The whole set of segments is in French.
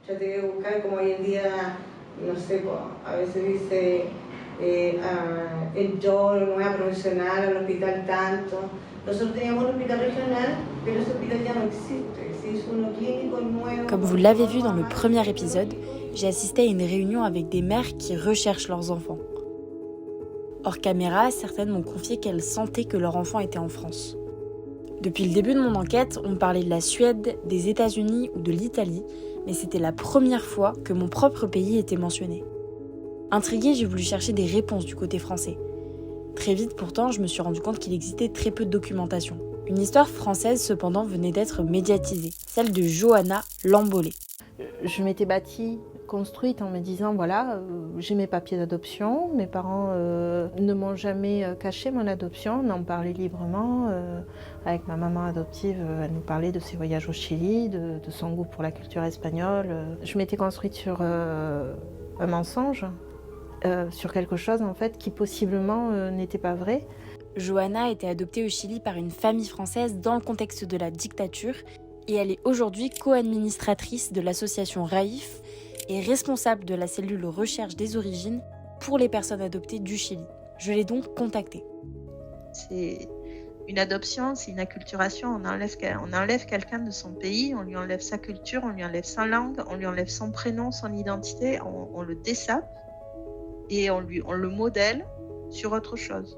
Yo tengo que buscar, como hoy en día, no sé, a veces dice, yo no voy a profesional al hospital tanto. Nosotros teníamos un hospital regional, pero ese hospital ya no existe. Se hizo uno clínico nuevo. Comme vous l'avez vu dans le premier épisode, j'ai assisté à une réunion avec des mères qui recherchent leurs enfants. Hors caméra, certaines m'ont confié qu'elles sentaient que leur enfant était en France. Depuis le début de mon enquête, on me parlait de la Suède, des États-Unis ou de l'Italie, mais c'était la première fois que mon propre pays était mentionné. Intriguée, j'ai voulu chercher des réponses du côté français. Très vite pourtant, je me suis rendu compte qu'il existait très peu de documentation. Une histoire française cependant venait d'être médiatisée, celle de Johanna Lambolé. Je m'étais construite en me disant, voilà, j'ai mes papiers d'adoption, mes parents ne m'ont jamais caché mon adoption, on en parlait librement. Avec ma maman adoptive, elle nous parlait de ses voyages au Chili, de son goût pour la culture espagnole. Je m'étais construite sur un mensonge, sur quelque chose en fait qui possiblement n'était pas vrai. Johanna a été adoptée au Chili par une famille française dans le contexte de la dictature et elle est aujourd'hui co-administratrice de l'association RAIF et responsable de la cellule recherche des origines pour les personnes adoptées du Chili. Je l'ai donc contactée. C'est une adoption, c'est une acculturation, on enlève quelqu'un de son pays, on lui enlève sa culture, on lui enlève sa langue, on lui enlève son prénom, son identité, on le dessape et on le modèle sur autre chose.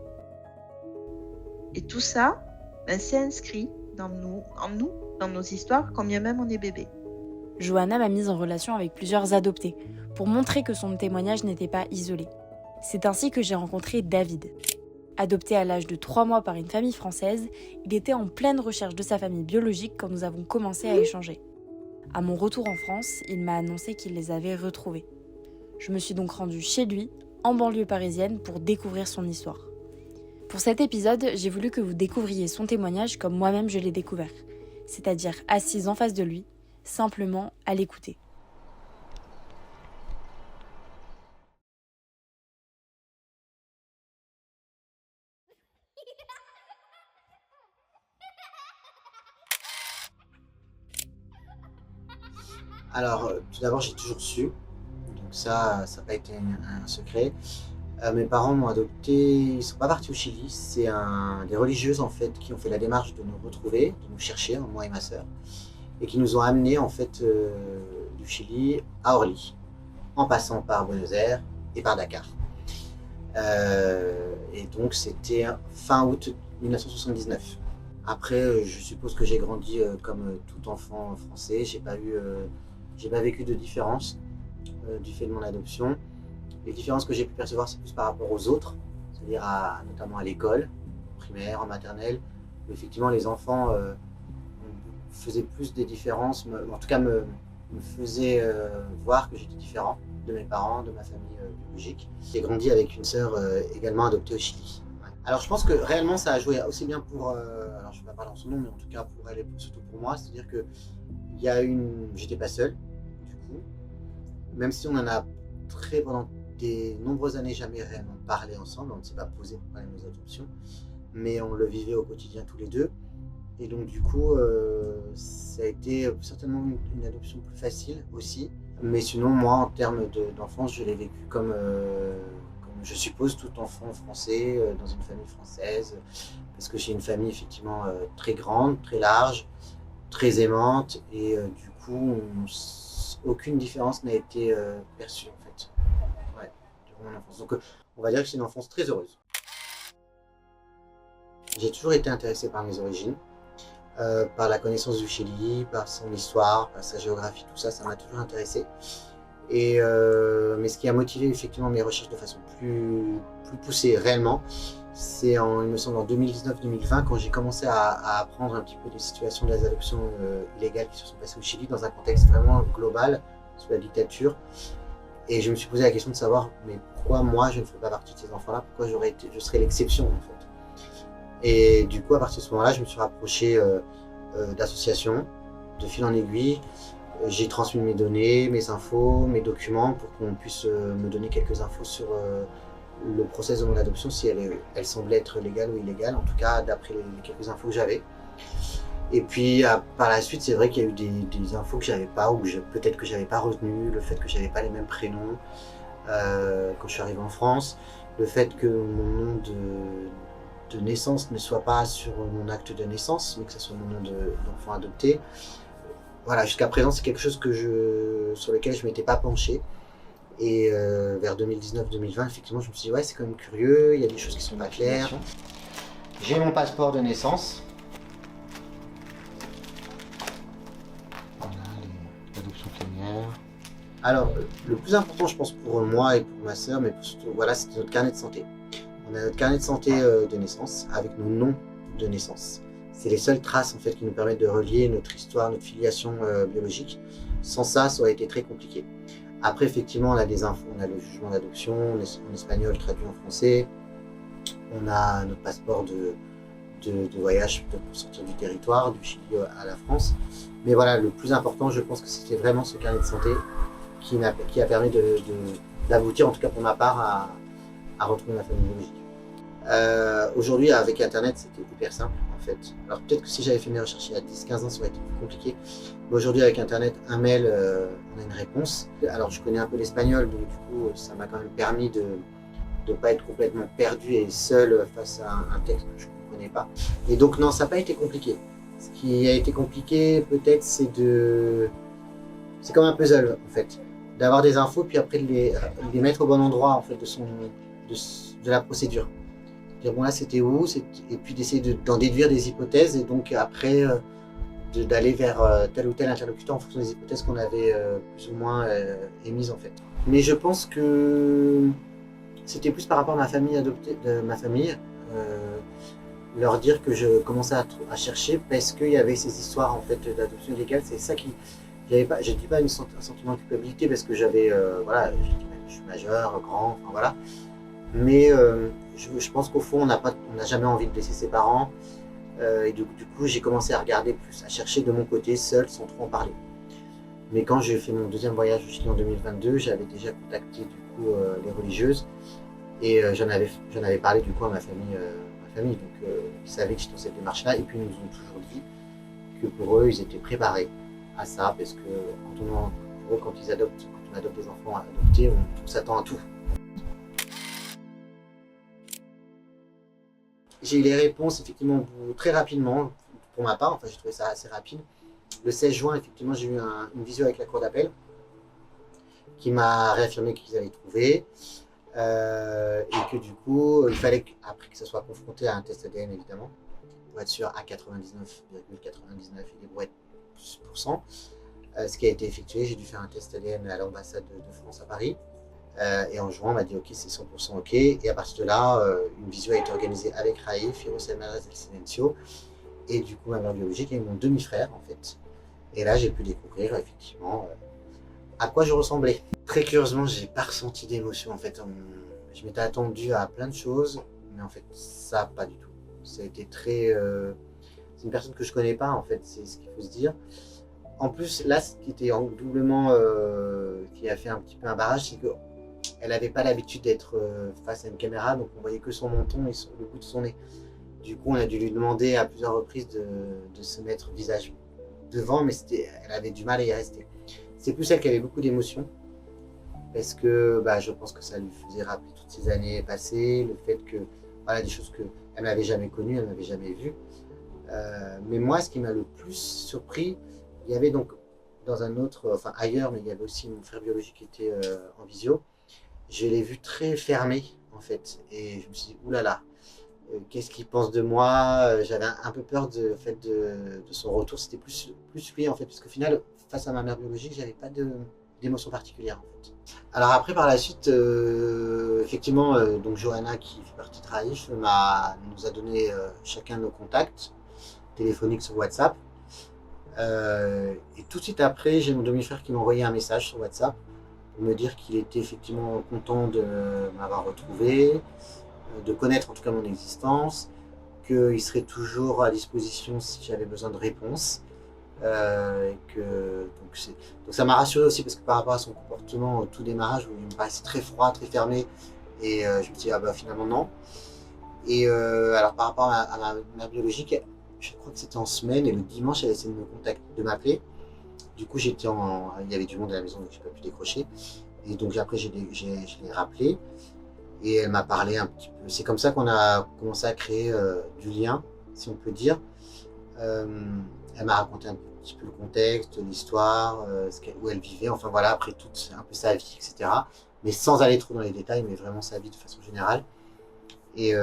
Et tout ça, c'est inscrit en nous, dans nos histoires, quand bien même on est bébé. Johanna m'a mise en relation avec plusieurs adoptés pour montrer que son témoignage n'était pas isolé. C'est ainsi que j'ai rencontré David. Adopté à l'âge de 3 mois par une famille française, il était en pleine recherche de sa famille biologique quand nous avons commencé à échanger. À mon retour en France, il m'a annoncé qu'il les avait retrouvés. Je me suis donc rendue chez lui, en banlieue parisienne, pour découvrir son histoire. Pour cet épisode, j'ai voulu que vous découvriez son témoignage comme moi-même je l'ai découvert, c'est-à-dire assise en face de lui, simplement à l'écouter. Alors, tout d'abord, j'ai toujours su, donc ça n'a pas été un secret. Mes parents m'ont adopté, ils ne sont pas partis au Chili, c'est des religieuses en fait qui ont fait la démarche de nous retrouver, de nous chercher, moi et ma sœur, et qui nous ont amenés en fait du Chili à Orly, en passant par Buenos Aires et par Dakar. Et donc c'était fin août 1979. Après, je suppose que j'ai grandi comme tout enfant français, j'ai pas vécu de différence du fait de mon adoption. Les différences que j'ai pu percevoir, c'est plus par rapport aux autres, c'est-à-dire notamment à l'école, primaire, en maternelle, où effectivement les enfants faisaient plus des différences, en tout cas me faisaient voir que j'étais différent de mes parents, de ma famille biologique. J'ai grandi avec une sœur également adoptée au Chili. Ouais. Alors je pense que réellement ça a joué aussi bien pour, alors je ne vais pas parler en son nom, mais en tout cas pour elle et surtout pour moi, c'est-à-dire que j'étais pas seul, du coup, même si on en a pendant des nombreuses années jamais réellement parlé ensemble, on ne s'est pas posé pour parler de nos adoptions, mais on le vivait au quotidien tous les deux. Et donc du coup, ça a été certainement une adoption plus facile aussi. Mais sinon, moi, en termes d'enfance, je l'ai vécu comme je suppose tout enfant français, dans une famille française, parce que j'ai une famille effectivement très grande, très large, très aimante, et du coup, aucune différence n'a été perçue en fait, ouais, durant mon enfance. Donc on va dire que c'est une enfance très heureuse. J'ai toujours été intéressé par mes origines, par la connaissance du Chili, par son histoire, par sa géographie, tout ça, ça m'a toujours intéressé. Et, mais ce qui a motivé effectivement mes recherches de façon plus poussée réellement, c'est il me semble en 2019-2020 quand j'ai commencé à apprendre un petit peu des situations des adoptions illégales qui se sont passées au Chili dans un contexte vraiment global, sous la dictature. Et je me suis posé la question de savoir mais pourquoi moi je ne ferais pas partie de ces enfants-là, pourquoi je serais l'exception en fait. Et du coup à partir de ce moment-là, je me suis rapproché d'associations, de fil en aiguille. J'ai transmis mes données, mes infos, mes documents pour qu'on puisse me donner quelques infos sur le process de mon adoption, si elle semblait être légale ou illégale, en tout cas d'après les quelques infos que j'avais. Et puis par la suite, c'est vrai qu'il y a eu des infos que j'avais pas, ou peut-être que j'avais pas retenu, le fait que j'avais pas les mêmes prénoms quand je suis arrivé en France, le fait que mon nom de naissance ne soit pas sur mon acte de naissance, mais que ce soit mon nom d'enfant adopté. Voilà, jusqu'à présent, c'est quelque chose sur lequel je m'étais pas penché. Et vers 2019-2020, effectivement, je me suis dit, ouais, c'est quand même curieux, il y a des choses qui sont pas claires. J'ai mon passeport de naissance. Voilà, l'adoption plénière. Alors, le plus important, je pense, pour moi et pour ma sœur, mais surtout, voilà, c'était notre carnet de santé. On a notre carnet de santé de naissance avec nos noms de naissance. C'est les seules traces en fait qui nous permettent de relier notre histoire, notre filiation biologique. Sans ça, ça aurait été très compliqué. Après, effectivement, on a des infos, on a le jugement d'adoption en espagnol traduit en français. On a notre passeport de voyage pour sortir du territoire, du Chili à la France. Mais voilà, le plus important, je pense que c'était vraiment ce carnet de santé qui a permis d'aboutir, en tout cas pour ma part, à retrouver ma famille biologique. Aujourd'hui, avec Internet, c'était hyper simple en fait. Alors peut-être que si j'avais fait mes recherches il y a 10-15 ans, ça aurait été plus compliqué. Mais aujourd'hui, avec Internet, un mail, on a une réponse. Alors je connais un peu l'espagnol, donc du coup, ça m'a quand même permis de ne pas être complètement perdu et seul face à un texte que je ne comprenais pas. Et donc non, ça n'a pas été compliqué. Ce qui a été compliqué, peut-être, c'est comme un puzzle en fait. D'avoir des infos, puis après de les mettre au bon endroit en fait de la procédure. Dire bon là c'était où, et puis d'essayer d'en déduire des hypothèses et donc après d'aller vers tel ou tel interlocuteur en fonction des hypothèses qu'on avait plus ou moins émises en fait. Mais je pense que c'était plus par rapport à ma famille adoptée, leur dire que je commençais à chercher parce qu'il y avait ces histoires en fait d'adoption illégale. C'est ça qui je ne dis pas un sentiment de culpabilité parce que voilà, je suis majeur, grand, enfin voilà. Mais je pense qu'au fond, on n'a jamais envie de laisser ses parents. Et du coup, j'ai commencé à regarder plus, à chercher de mon côté, seul, sans trop en parler. Mais quand j'ai fait mon deuxième voyage au Chili en 2022, j'avais déjà contacté du coup les religieuses et j'en avais parlé du coup à ma famille. Donc ils savaient que j'étais dans cette démarche-là et puis ils nous ont toujours dit que pour eux, ils étaient préparés à ça parce que quand on adopte des enfants adoptés, on s'attend à tout. J'ai eu les réponses effectivement très rapidement, pour ma part, enfin j'ai trouvé ça assez rapide. Le 16 juin, effectivement, j'ai eu une visio avec la cour d'appel qui m'a réaffirmé qu'ils allaient trouver et que du coup, il fallait après que ça soit confronté à un test ADN évidemment, pour être sûr à 99,99 et des brouettes %. Ce qui a été effectué, j'ai dû faire un test ADN à l'ambassade de France à Paris. Et en juin, on m'a dit ok, c'est 100% ok. Et à partir de là, une visio a été organisée avec Raif, Firos Elmaras El Silencio, et du coup ma mère biologique et mon demi-frère en fait. Et là, j'ai pu découvrir effectivement à quoi je ressemblais. Très curieusement, j'ai pas ressenti d'émotion en fait. Je m'étais attendu à plein de choses, mais en fait, ça pas du tout. Ça a été très. C'est une personne que je connais pas en fait, c'est ce qu'il faut se dire. En plus, là, ce qui était doublement, qui a fait un petit peu un barrage, c'est qu'elle n'avait pas l'habitude d'être face à une caméra, donc on voyait que son menton et le bout de son nez. Du coup, on a dû lui demander à plusieurs reprises de se mettre visage devant, mais elle avait du mal à y rester. C'est plus elle qui avait beaucoup d'émotions, parce que je pense que ça lui faisait rappeler toutes ces années passées, le fait que, voilà, des choses qu'elle n'avait jamais connues, elle n'avait jamais vues. Mais moi, ce qui m'a le plus surpris, il y avait donc dans un autre, enfin ailleurs, mais il y avait aussi mon frère biologique qui était en visio. Je l'ai vu très fermé en fait, et je me suis dit oulala, qu'est-ce qu'il pense de moi? J'avais un peu peur de son retour. C'était plus lui en fait, parce qu'au final, face à ma mère biologique, j'avais pas d'émotion particulière en fait. Alors après, par la suite, effectivement, donc Johanna qui fait partie de Raif nous a donné chacun nos contacts téléphoniques sur WhatsApp. Et tout de suite après, j'ai mon demi-frère qui m'a envoyé un message sur WhatsApp pour me dire qu'il était effectivement content de m'avoir retrouvé, de connaître en tout cas mon existence, qu'il serait toujours à disposition si j'avais besoin de réponses. Donc ça m'a rassuré aussi parce que par rapport à son comportement au tout démarrage où il me paraissait très froid, très fermé, et je me suis dit finalement non. Et alors par rapport à ma mère biologique, je crois que c'était en semaine, et le dimanche, elle a essayé de m'appeler. Du coup, il y avait du monde à la maison, donc je n'ai pas pu décrocher. Et donc après, je l'ai rappelé et elle m'a parlé un petit peu. C'est comme ça qu'on a commencé à créer du lien, si on peut dire. Elle m'a raconté un petit peu le contexte, l'histoire, où elle vivait, enfin voilà, après toute un peu sa vie, etc. Mais sans aller trop dans les détails, mais vraiment sa vie de façon générale. Et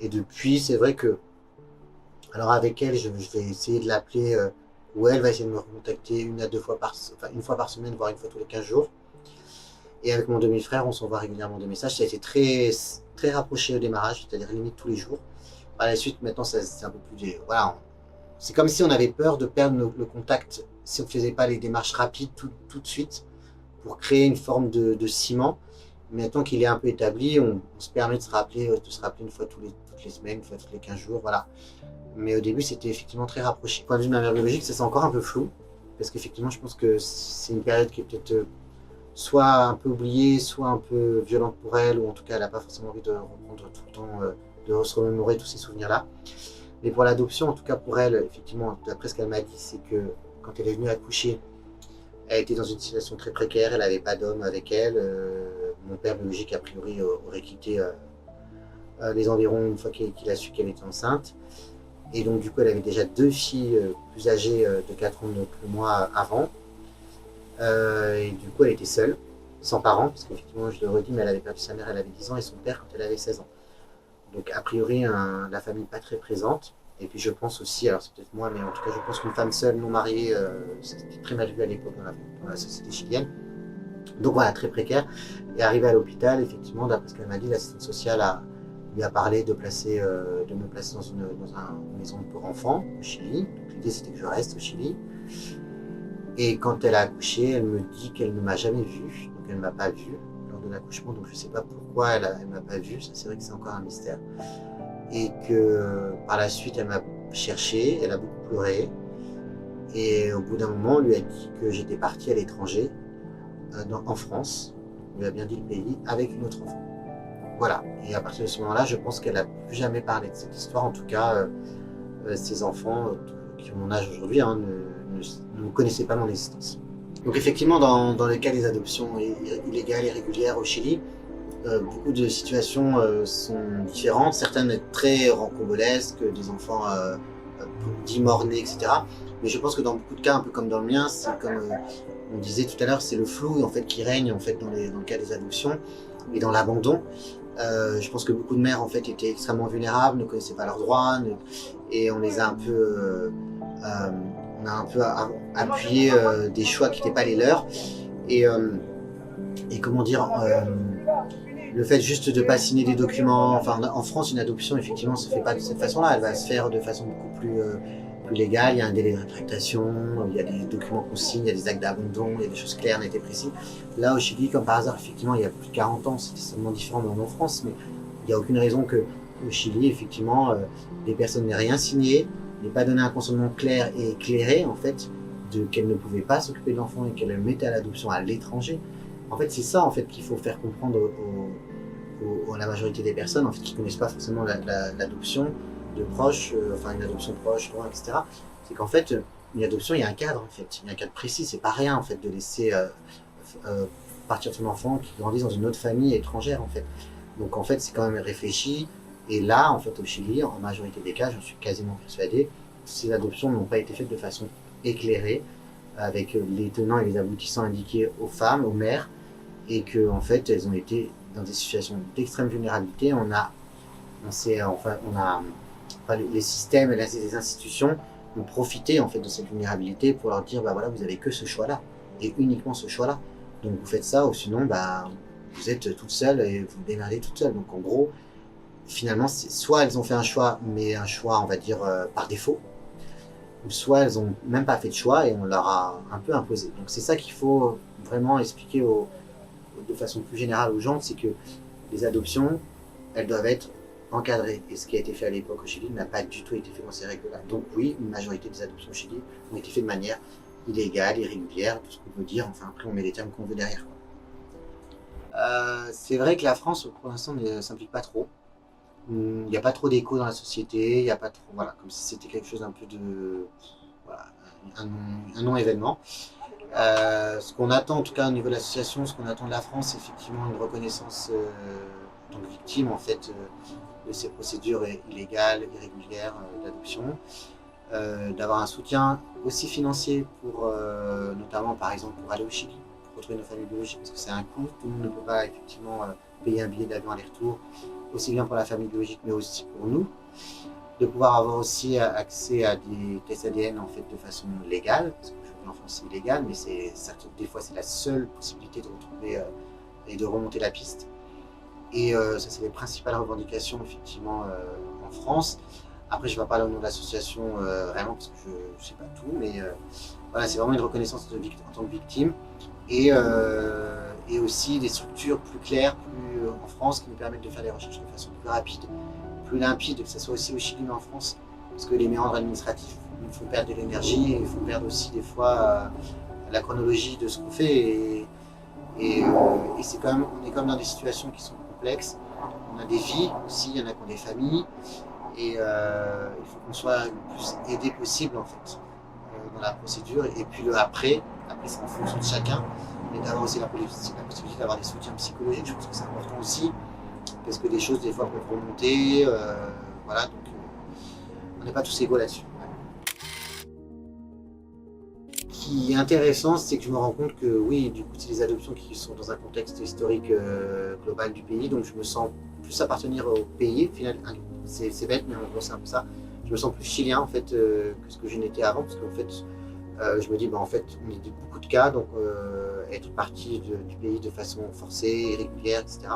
depuis, c'est vrai que, alors avec elle, je vais essayer de l'appeler, ou elle va essayer de me recontacter une fois par semaine, voire une fois tous les 15 jours. Et avec mon demi-frère, on s'envoie régulièrement des messages. Ça a été très, très rapproché au démarrage, c'est-à-dire limite tous les jours. Par la suite, maintenant, c'est un peu plus... Voilà, c'est comme si on avait peur de perdre le contact si on ne faisait pas les démarches rapides tout de suite pour créer une forme de ciment. Maintenant qu'il est un peu établi, on se permet de se rappeler une fois toutes les semaines, une fois tous les 15 jours, voilà. Mais au début, c'était effectivement très rapproché. Du point de vue de ma mère biologique, ça c'est encore un peu flou, parce qu'effectivement, je pense que c'est une période qui est peut-être soit un peu oubliée, soit un peu violente pour elle, ou en tout cas, elle n'a pas forcément envie de reprendre tout le temps, de se remémorer tous ces souvenirs-là. Mais pour l'adoption, en tout cas pour elle, effectivement, d'après ce qu'elle m'a dit, c'est que quand elle est venue accoucher, elle était dans une situation très précaire, elle n'avait pas d'homme avec elle. Mon père biologique, a priori, aurait quitté les environs une fois qu'il a su qu'elle était enceinte. Et donc, du coup, elle avait déjà 2 filles plus âgées de 4 ans que moi avant. Et du coup, elle était seule, sans parents, parce qu'effectivement, je le redis, mais elle avait perdu sa mère, elle avait 10 ans, et son père quand elle avait 16 ans. Donc, a priori, la famille pas très présente. Et puis, je pense aussi, alors c'est peut-être moi, mais en tout cas, je pense qu'une femme seule, non mariée, c'était très mal vu à l'époque dans la société chilienne. Donc voilà, très précaire. Et arrivée à l'hôpital, effectivement, d'après ce qu'elle m'a dit, l'assistante sociale lui a parlé de me placer dans une maison pour enfants au Chili. Donc, l'idée, c'était que je reste au Chili. Et quand elle a accouché, elle me dit qu'elle ne m'a jamais vue, donc elle ne m'a pas vue lors de l'accouchement, donc je ne sais pas pourquoi elle ne m'a pas vue, ça c'est vrai que c'est encore un mystère. Et que par la suite, elle m'a cherché, elle a beaucoup pleuré, et au bout d'un moment, on lui a dit que j'étais partie à l'étranger, en France, on lui a bien dit le pays, avec une autre enfant. Voilà, et à partir de ce moment-là, je pense qu'elle n'a plus jamais parlé de cette histoire, en tout cas, ses enfants, qui ont mon âge aujourd'hui, ne connaissaient pas mon existence. Donc effectivement, dans le cas des adoptions illégales et régulières au Chili, beaucoup de situations sont différentes, certaines très rocambolesques, des enfants dits morts-nés, etc. Mais je pense que dans beaucoup de cas, un peu comme dans le mien, c'est comme on disait tout à l'heure, c'est le flou en fait, qui règne en fait, dans le cas des adoptions et dans l'abandon. Je pense que beaucoup de mères en fait, étaient extrêmement vulnérables, ne connaissaient pas leurs droits, et on les a un peu... on a un peu appuyé des choix qui n'étaient pas les leurs. Et comment dire, le fait juste de ne pas signer des documents, enfin en France une adoption effectivement ne se fait pas de cette façon-là, elle va se faire de façon beaucoup plus légale, il y a un délai de rétractation, il y a des documents qu'on signe, il y a des actes d'abandon, il y a des choses claires, nettes et précises. Là au Chili, comme par hasard, effectivement il y a plus de 40 ans, c'était seulement différent en France, mais il n'y a aucune raison que au Chili, effectivement, les personnes n'aient rien signé, n'aient pas donné un consentement clair et éclairé, en fait, qu'elles ne pouvaient pas s'occuper de l'enfant et qu'elles le mettaient à l'adoption à l'étranger. En fait, c'est ça, en fait, qu'il faut faire comprendre à la majorité des personnes, en fait, qui ne connaissent pas forcément l'adoption de proches, enfin, une adoption proche, loin, etc. C'est qu'en fait, une adoption, il y a un cadre, en fait. Il y a un cadre précis. C'est pas rien, en fait, de laisser partir son enfant qui grandit dans une autre famille étrangère, en fait. Donc, en fait, c'est quand même réfléchi. Et là, en fait, au Chili, en majorité des cas, j'en suis quasiment persuadé, ces adoptions n'ont pas été faites de façon éclairée, avec les tenants et les aboutissants indiqués aux femmes, aux mères, et que, en fait, elles ont été dans des situations d'extrême vulnérabilité. Les systèmes et les institutions ont profité, en fait, de cette vulnérabilité pour leur dire, bah voilà, vous avez que ce choix-là, et uniquement ce choix-là. Donc, vous faites ça, ou sinon, bah, vous êtes toute seule et vous démerdez toute seule. Donc, en gros, finalement, soit elles ont fait un choix, mais un choix, on va dire, par défaut, ou soit elles n'ont même pas fait de choix et on leur a un peu imposé. Donc c'est ça qu'il faut vraiment expliquer de façon plus générale aux gens, c'est que les adoptions, elles doivent être encadrées. Et ce qui a été fait à l'époque au Chili n'a pas du tout été fait dans ces règles-là. Donc oui, une majorité des adoptions au Chili ont été faites de manière illégale, irrégulière, tout ce qu'on peut dire, enfin après on met les termes qu'on veut derrière. C'est vrai que la France, pour l'instant, ne s'implique pas trop. Il n'y a pas trop d'écho dans la société, il n'y a pas trop, voilà, comme si c'était quelque chose un peu de, voilà, un non-événement. Ce qu'on attend, en tout cas au niveau de l'association, ce qu'on attend de la France, c'est effectivement une reconnaissance en tant que victime, en fait, de ces procédures illégales, irrégulières d'adoption, d'avoir un soutien aussi financier pour, notamment par exemple pour aller au Chili, pour retrouver nos familles biologiques, parce que c'est un coût, tout le monde ne peut pas effectivement payer un billet d'avion aller-retour, aussi bien pour la famille biologique mais aussi pour nous, de pouvoir avoir aussi accès à des tests ADN en fait de façon légale, parce qu'aujourd'hui en France c'est illégal, mais c'est certes des fois c'est la seule possibilité de retrouver et de remonter la piste. Et ça c'est les principales revendications effectivement en France. Après je ne vais pas parler au nom de l'association vraiment parce que je ne sais pas tout, mais voilà, c'est vraiment une reconnaissance en tant que victime et aussi des structures plus claires en France qui nous permettent de faire les recherches de façon plus rapide, plus limpide, que ce soit aussi au Chili mais en France, parce que les méandres administratifs nous font perdre de l'énergie et il faut perdre aussi des fois la chronologie de ce qu'on fait et c'est quand même, on est quand même dans des situations qui sont complexes, on a des vies aussi, il y en a qui ont des familles et il faut qu'on soit le plus aidé possible en fait dans la procédure et puis le après c'est en fonction de chacun, mais d'avoir aussi la possibilité d'avoir des soutiens psychologiques, je pense que c'est important aussi, parce que des choses des fois peuvent remonter, voilà, donc on n'est pas tous égaux là-dessus. Ce qui est intéressant, c'est que je me rends compte que oui, du coup, c'est des adoptions qui sont dans un contexte historique global du pays, donc je me sens plus appartenir au pays, finalement, c'est bête, mais en gros c'est un peu ça. Je me sens plus chilien en fait que ce que je n'étais avant, parce qu'en fait, je me dis, en fait, on est beaucoup de cas, donc être parti du pays de façon forcée, irrégulière, etc.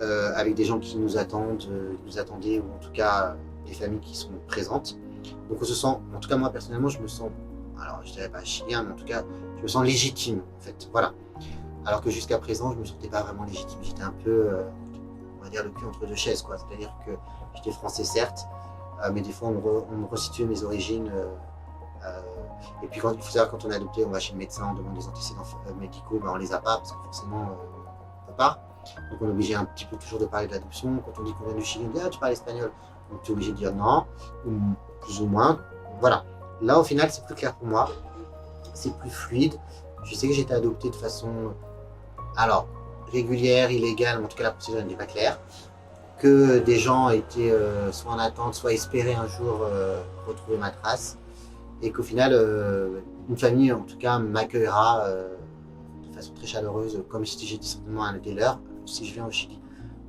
Avec des gens qui nous attendent, nous attendaient, ou en tout cas des familles qui sont présentes. Donc on se sent, en tout cas moi personnellement, je me sens, alors je dirais pas chilien, mais en tout cas, je me sens légitime en fait, voilà. Alors que jusqu'à présent, je me sentais pas vraiment légitime, j'étais un peu, on va dire, le cul entre deux chaises, quoi. C'est-à-dire que j'étais français certes, mais des fois on me resituait mes origines. Et puis il faut savoir, quand on est adopté, on va chez le médecin, on demande des antécédents médicaux, ben on les a pas parce que forcément on peut pas. Donc on est obligé un petit peu toujours de parler d'adoption. Quand on dit qu'on vient du Chili, on dit ah tu parles espagnol, donc tu es obligé de dire non, ou plus ou moins. Voilà. Là au final c'est plus clair pour moi, c'est plus fluide. Je sais que j'ai été adopté de façon, alors régulière, illégale, mais en tout cas la procédure n'est pas claire. Que des gens étaient soit en attente, soit espéraient un jour retrouver ma trace. Et qu'au final, une famille, en tout cas, m'accueillera de façon très chaleureuse, comme si j'ai dit simplement un des leurs, si je viens au Chili.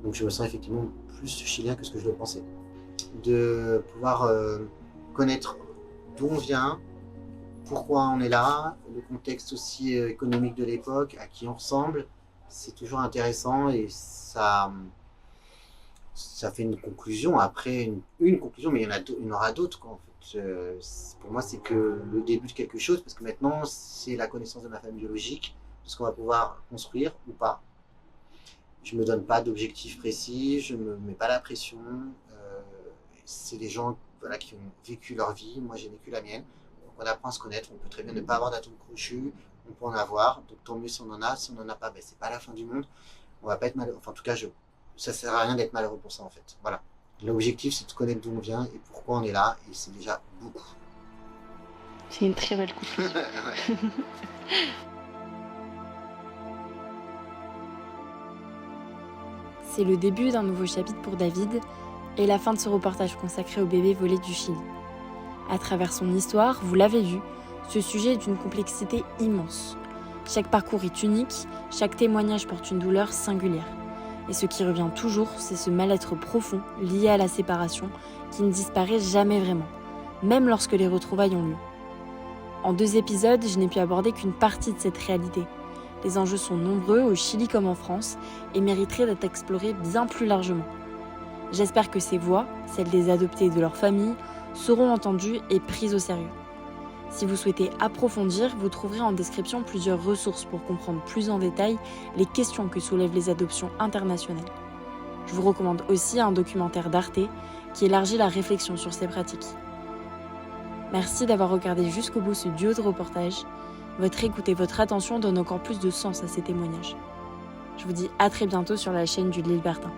Donc je me sens effectivement plus chilien que ce que je le pensais. De pouvoir connaître d'où on vient, pourquoi on est là, le contexte aussi économique de l'époque, à qui on ressemble, c'est toujours intéressant et ça fait une conclusion. Après, une conclusion, mais il y en aura d'autres, quoi, en fait. Pour moi, c'est que le début de quelque chose, parce que maintenant, c'est la connaissance de ma famille biologique, de ce qu'on va pouvoir construire ou pas. Je ne me donne pas d'objectif précis, je ne me mets pas la pression. C'est des gens, voilà, qui ont vécu leur vie, moi j'ai vécu la mienne. Donc on apprend à se connaître, on peut très bien ne pas avoir d'atome crochu, on peut en avoir, donc tant mieux si on en a. Si on n'en a pas, ben, c'est pas la fin du monde. On va pas être malheureux, enfin en tout cas, ça sert à rien d'être malheureux pour ça en fait. Voilà. L'objectif, c'est de connaître d'où on vient et pourquoi on est là, et c'est déjà beaucoup. C'est une très belle conclusion. C'est le début d'un nouveau chapitre pour David et la fin de ce reportage consacré au bébé volé du Chili. À travers son histoire, vous l'avez vu, ce sujet est d'une complexité immense. Chaque parcours est unique, chaque témoignage porte une douleur singulière. Et ce qui revient toujours, c'est ce mal-être profond lié à la séparation qui ne disparaît jamais vraiment, même lorsque les retrouvailles ont lieu. En 2 épisodes, je n'ai pu aborder qu'une partie de cette réalité. Les enjeux sont nombreux au Chili comme en France et mériteraient d'être explorés bien plus largement. J'espère que ces voix, celles des adoptés et de leurs familles, seront entendues et prises au sérieux. Si vous souhaitez approfondir, vous trouverez en description plusieurs ressources pour comprendre plus en détail les questions que soulèvent les adoptions internationales. Je vous recommande aussi un documentaire d'Arte qui élargit la réflexion sur ces pratiques. Merci d'avoir regardé jusqu'au bout ce duo de reportage. Votre écoute et votre attention donnent encore plus de sens à ces témoignages. Je vous dis à très bientôt sur la chaîne du Libertin.